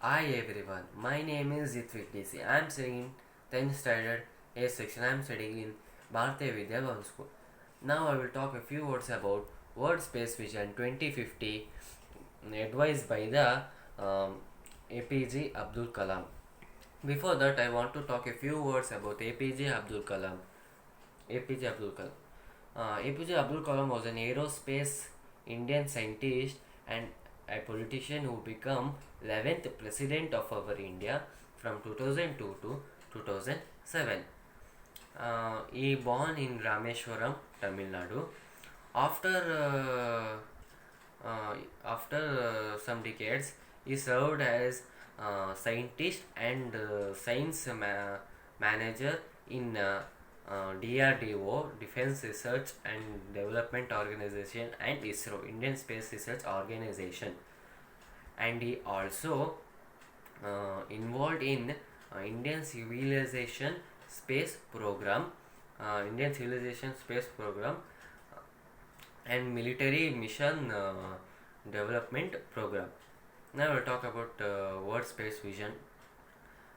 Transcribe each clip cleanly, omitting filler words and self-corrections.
Hi everyone, my name is Jitvik DC. I am studying in 10th standard A section. I am studying in Bharatiya Vidya Bhavan School. Now I will talk a few words about World Space Vision 2050 advised by the um, APJ Abdul Kalam. Before that, I want to talk a few words about APJ Abdul Kalam. APJ Abdul Kalam. APJ Abdul Kalam was an aerospace Indian scientist and a politician who became 11th president of our India from 2002 to 2007. He born in Rameshwaram, Tamil Nadu. After uh, some decades, he served as scientist and science manager in DRDO, Defense Research and Development Organization, and ISRO, Indian Space Research Organization. And he also involved in Indian Civilization Space Program, Indian Civilization Space Program, and Military Mission Development Program. Now we'll talk about World Space Vision.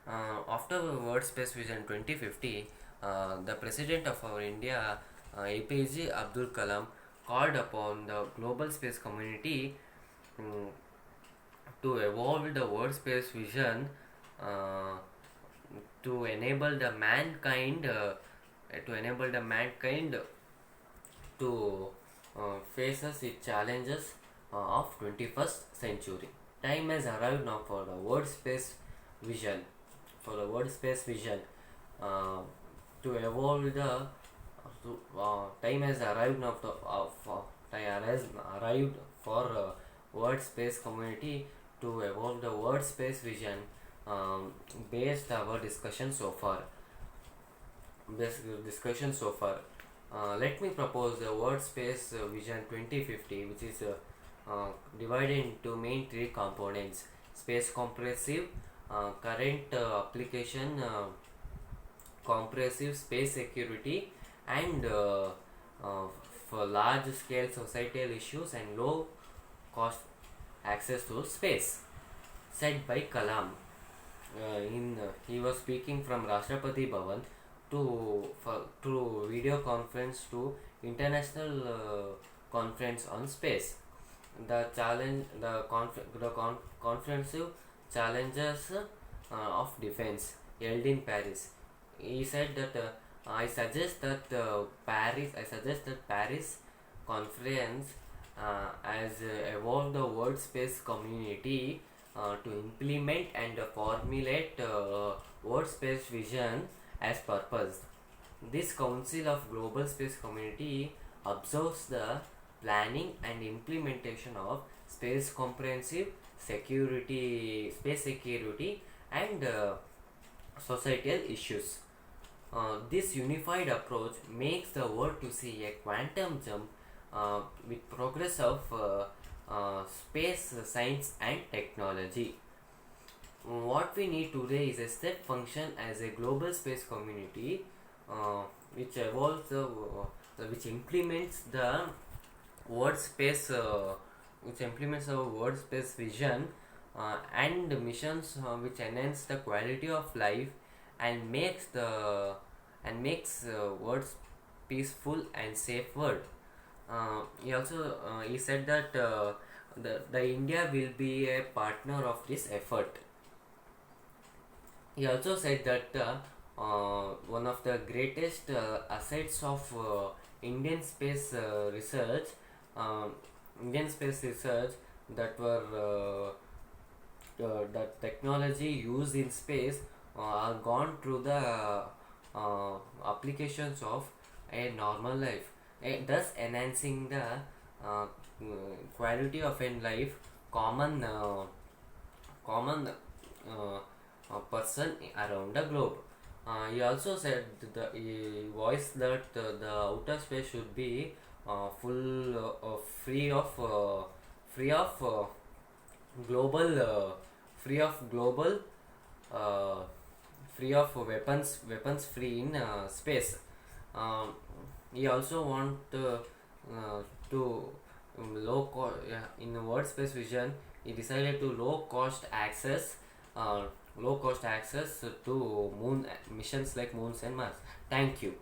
After World Space Vision 2050, the President of our India, APJ Abdul Kalam, called upon the global space community um, to evolve the world space vision uh, to enable the mankind to faces its challenges of 21st century. Time has arrived now for the world space vision. For the world space vision uh, to evolve the time has arrived now time has arrived for world space community to evolve the world space vision based our discussion so far. Let me propose the World Space Vision 2050, which is divided into main three components: space comprehensive, current application, comprehensive space security, and for large scale societal issues and low cost access to space. Said by Kalam. He was speaking from Rashtrapati Bhavan to video conference to international conference on space. The challenge, the conferensive challenges of defense held in Paris. He said that I suggest that Paris conference has evolved the world space community to implement and formulate world space vision as purpose. This Council of Global Space Community observes the planning and implementation of space comprehensive space security, and societal issues. This unified approach makes the world to see a quantum jump with progress of space science and technology. What we need today is a step function as a global space community which evolves which implements the world space which implements our world space vision and missions which enhance the quality of life and makes world peaceful and safe world. He said that the India will be a partner of this effort. He also said that one of the greatest assets of research, uh, Indian space research, that were that technology used in space are gone through the applications of a normal life, thus enhancing the uh, quality of a life common person around the globe. He also said he voiced that the outer space should be full free of global uh, free of weapons free in space. Um, he also want to in world space vision. He decided to low cost access low cost access to moon missions like moons and Mars. Thank you.